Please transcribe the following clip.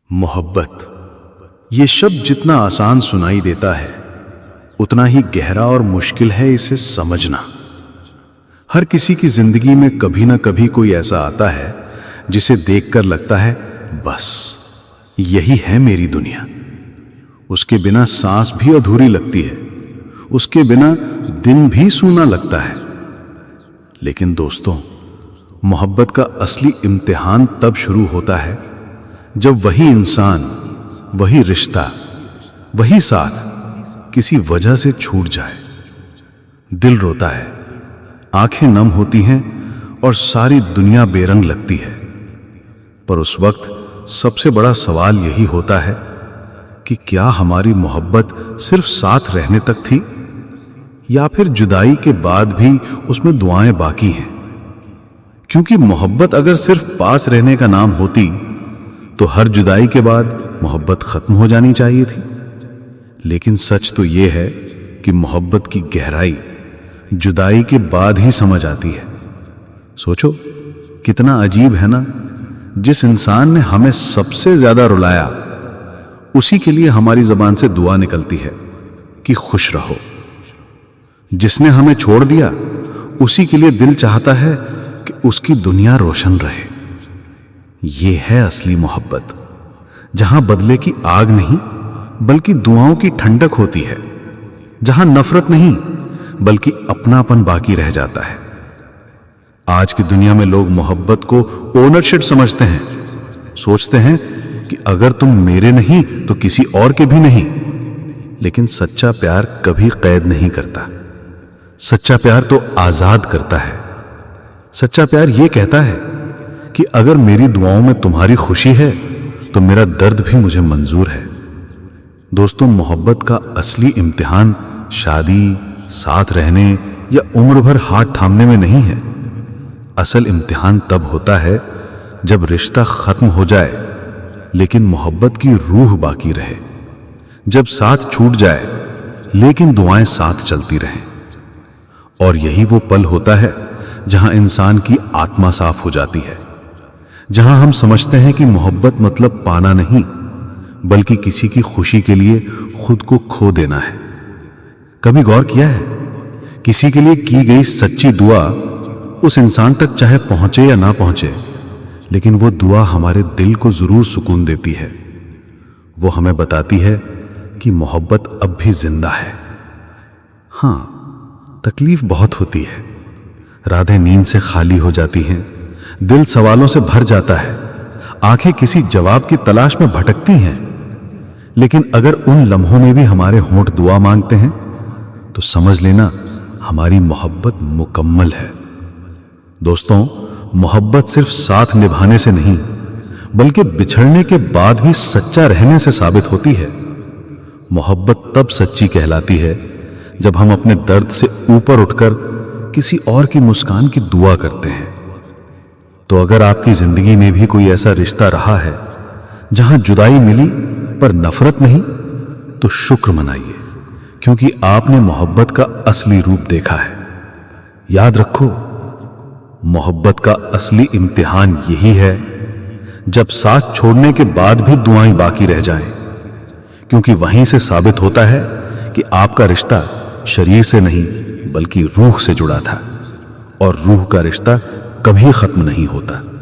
मोहब्बत, ये शब्द जितना आसान सुनाई देता है उतना ही गहरा और मुश्किल है इसे समझना। हर किसी की जिंदगी में कभी ना कभी कोई ऐसा आता है जिसे देखकर लगता है बस यही है मेरी दुनिया। उसके बिना सांस भी अधूरी लगती है, उसके बिना दिन भी सूना लगता है। लेकिन दोस्तों, मोहब्बत का असली इम्तिहान तब शुरू होता है जब वही इंसान, वही रिश्ता, वही साथ किसी वजह से छूट जाए। दिल रोता है, आंखें नम होती हैं और सारी दुनिया बेरंग लगती है। पर उस वक्त सबसे बड़ा सवाल यही होता है कि क्या हमारी मोहब्बत सिर्फ साथ रहने तक थी, या फिर जुदाई के बाद भी उसमें दुआएं बाकी हैं। क्योंकि मोहब्बत अगर सिर्फ पास रहने का नाम होती तो हर जुदाई के बाद मोहब्बत खत्म हो जानी चाहिए थी। लेकिन सच तो यह है कि मोहब्बत की गहराई जुदाई के बाद ही समझ आती है। सोचो कितना अजीब है ना, जिस इंसान ने हमें सबसे ज्यादा रुलाया उसी के लिए हमारी जुबान से दुआ निकलती है कि खुश रहो। जिसने हमें छोड़ दिया उसी के लिए दिल चाहता है कि उसकी दुनिया रोशन रहे। ये है असली मोहब्बत, जहां बदले की आग नहीं बल्कि दुआओं की ठंडक होती है, जहां नफरत नहीं बल्कि अपनापन बाकी रह जाता है। आज की दुनिया में लोग मोहब्बत को ओनरशिप समझते हैं, सोचते हैं कि अगर तुम मेरे नहीं तो किसी और के भी नहीं। लेकिन सच्चा प्यार कभी कैद नहीं करता। सच्चा प्यार तो आजाद करता है। सच्चा प्यार यह कहता है कि अगर मेरी दुआओं में तुम्हारी खुशी है तो मेरा दर्द भी मुझे मंजूर है। दोस्तों, मोहब्बत का असली इम्तिहान शादी, साथ रहने या उम्र भर हाथ थामने में नहीं है। असल इम्तिहान तब होता है जब रिश्ता खत्म हो जाए लेकिन मोहब्बत की रूह बाकी रहे, जब साथ छूट जाए लेकिन दुआएं साथ चलती रहें। और यही वो पल होता है जहां इंसान की आत्मा साफ हो जाती है, जहां हम समझते हैं कि मोहब्बत मतलब पाना नहीं बल्कि किसी की खुशी के लिए खुद को खो देना है। कभी गौर किया है, किसी के लिए की गई सच्ची दुआ उस इंसान तक चाहे पहुंचे या ना पहुंचे, लेकिन वो दुआ हमारे दिल को जरूर सुकून देती है। वो हमें बताती है कि मोहब्बत अब भी जिंदा है। हां, तकलीफ बहुत होती है, रातें नींद से खाली हो जाती हैं, दिल सवालों से भर जाता है, आंखें किसी जवाब की तलाश में भटकती हैं। लेकिन अगर उन लम्हों में भी हमारे होंठ दुआ मांगते हैं तो समझ लेना हमारी मोहब्बत मुकम्मल है। दोस्तों, मोहब्बत सिर्फ साथ निभाने से नहीं बल्कि बिछड़ने के बाद भी सच्चा रहने से साबित होती है। मोहब्बत तब सच्ची कहलाती है जब हम अपने दर्द से ऊपर उठकर किसी और की मुस्कान की दुआ करते हैं। तो अगर आपकी जिंदगी में भी कोई ऐसा रिश्ता रहा है जहां जुदाई मिली पर नफरत नहीं, तो शुक्र मनाइए, क्योंकि आपने मोहब्बत का असली रूप देखा है। याद रखो, मोहब्बत का असली इम्तिहान यही है जब साथ छोड़ने के बाद भी दुआएं बाकी रह जाएं, क्योंकि वहीं से साबित होता है कि आपका रिश्ता शरीर से नहीं बल्कि रूह से जुड़ा था, और रूह का रिश्ता कभी खत्म नहीं होता।